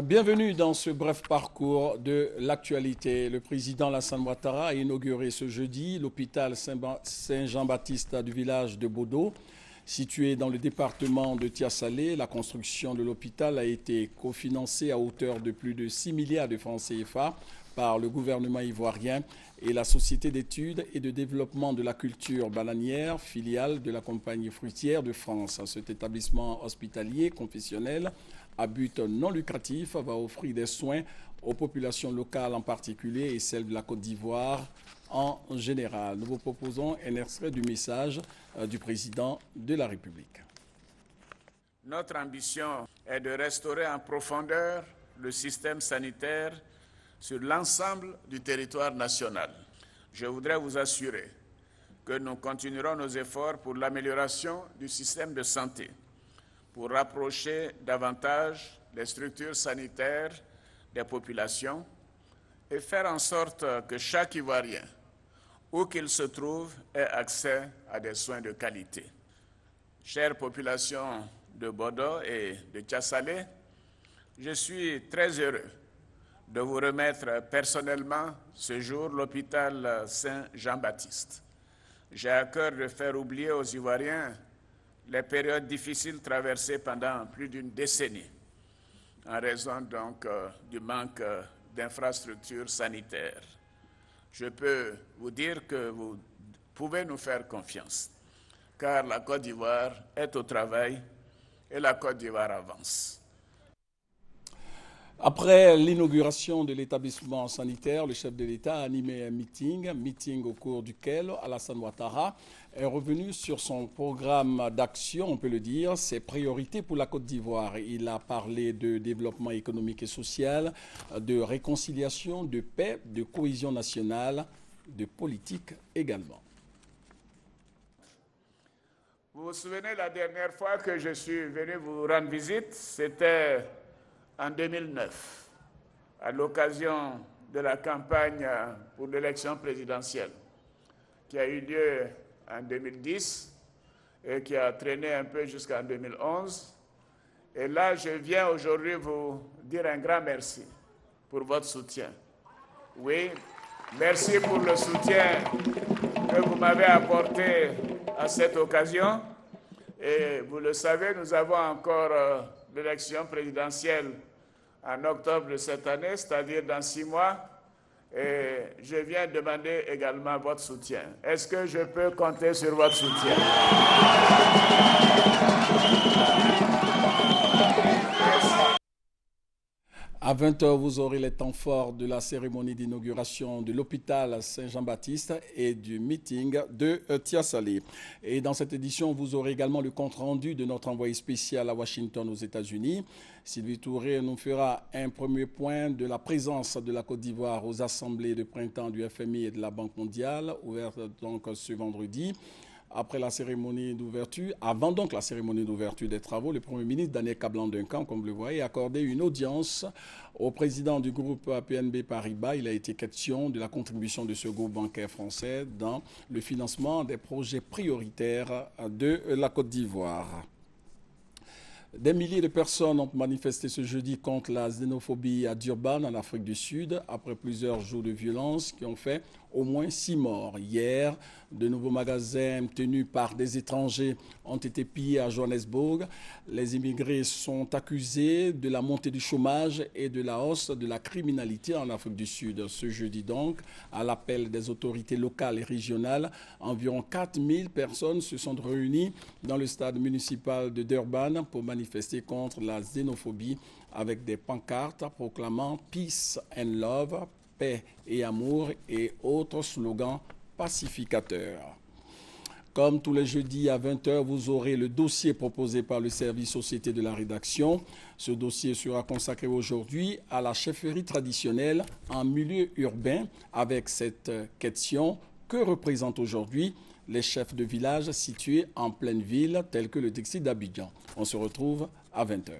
Bienvenue dans ce bref parcours de l'actualité. Le président Alassane Ouattara a inauguré ce jeudi l'hôpital Saint-Jean-Baptiste du village de Bodo. Situé dans le département de Tiassalé, la construction de l'hôpital a été cofinancée à hauteur de plus de 6 milliards de francs CFA par le gouvernement ivoirien et la Société d'études et de développement de la culture bananière, filiale de la compagnie fruitière de France. Cet établissement hospitalier confessionnel à but non lucratif va offrir des soins aux populations locales en particulier et celles de la Côte d'Ivoire en général. Nous vous proposons un extrait du message du président de la République. Notre ambition est de restaurer en profondeur le système sanitaire sur l'ensemble du territoire national. Je voudrais vous assurer que nous continuerons nos efforts pour l'amélioration du système de santé, pour rapprocher davantage les structures sanitaires des populations et faire en sorte que chaque Ivoirien, où qu'il se trouve, ait accès à des soins de qualité. Chère population de Bodo et de Tiassalé, je suis très heureux de vous remettre personnellement ce jour l'hôpital Saint-Jean-Baptiste. J'ai à cœur de faire oublier aux Ivoiriens les périodes difficiles traversées pendant plus d'une décennie, en raison donc du manque d'infrastructures sanitaires. Je peux vous dire que vous pouvez nous faire confiance, car la Côte d'Ivoire est au travail et la Côte d'Ivoire avance. Après l'inauguration de l'établissement sanitaire, le chef de l'État a animé un meeting au cours duquel Alassane Ouattara est revenu sur son programme d'action, on peut le dire, ses priorités pour la Côte d'Ivoire. Il a parlé de développement économique et social, de réconciliation, de paix, de cohésion nationale, de politique également. Vous vous souvenez, la dernière fois que je suis venu vous rendre visite, c'était en 2009, à l'occasion de la campagne pour l'élection présidentielle qui a eu lieu en 2010 et qui a traîné un peu jusqu'en 2011. Et là, je viens aujourd'hui vous dire un grand merci pour votre soutien. Oui, merci pour le soutien que vous m'avez apporté à cette occasion. Et vous le savez, nous avons encore l'élection présidentielle en octobre de cette année, c'est-à-dire dans 6 mois. Et je viens demander également votre soutien. Est-ce que je peux compter sur votre soutien? À 20h, vous aurez les temps forts de la cérémonie d'inauguration de l'hôpital Saint-Jean-Baptiste et du meeting de Tiassalé. Et dans cette édition, vous aurez également le compte-rendu de notre envoyé spécial à Washington aux États-Unis. Sylvie Touré nous fera un premier point de la présence de la Côte d'Ivoire aux assemblées de printemps du FMI et de la Banque mondiale, ouvertes donc ce vendredi. Après la cérémonie d'ouverture, avant donc la cérémonie d'ouverture des travaux, le Premier ministre Daniel Kablan-Duncan, comme vous le voyez, a accordé une audience au président du groupe PNB Paribas. Il a été question de la contribution de ce groupe bancaire français dans le financement des projets prioritaires de la Côte d'Ivoire. Des milliers de personnes ont manifesté ce jeudi contre la xénophobie à Durban, en Afrique du Sud, après plusieurs jours de violence qui ont fait au moins 6 morts. Hier, de nouveaux magasins tenus par des étrangers ont été pillés à Johannesburg. Les immigrés sont accusés de la montée du chômage et de la hausse de la criminalité en Afrique du Sud. Ce jeudi donc, à l'appel des autorités locales et régionales, environ 4000 personnes se sont réunies dans le stade municipal de Durban pour manifester contre la xénophobie avec des pancartes proclamant « Peace and Love », paix et amour et autres slogans pacificateurs. Comme tous les jeudis à 20h, vous aurez le dossier proposé par le service Société de la rédaction. Ce dossier sera consacré aujourd'hui à la chefferie traditionnelle en milieu urbain avec cette question: que représentent aujourd'hui les chefs de village situés en pleine ville tels que le district d'Abidjan? On se retrouve à 20h.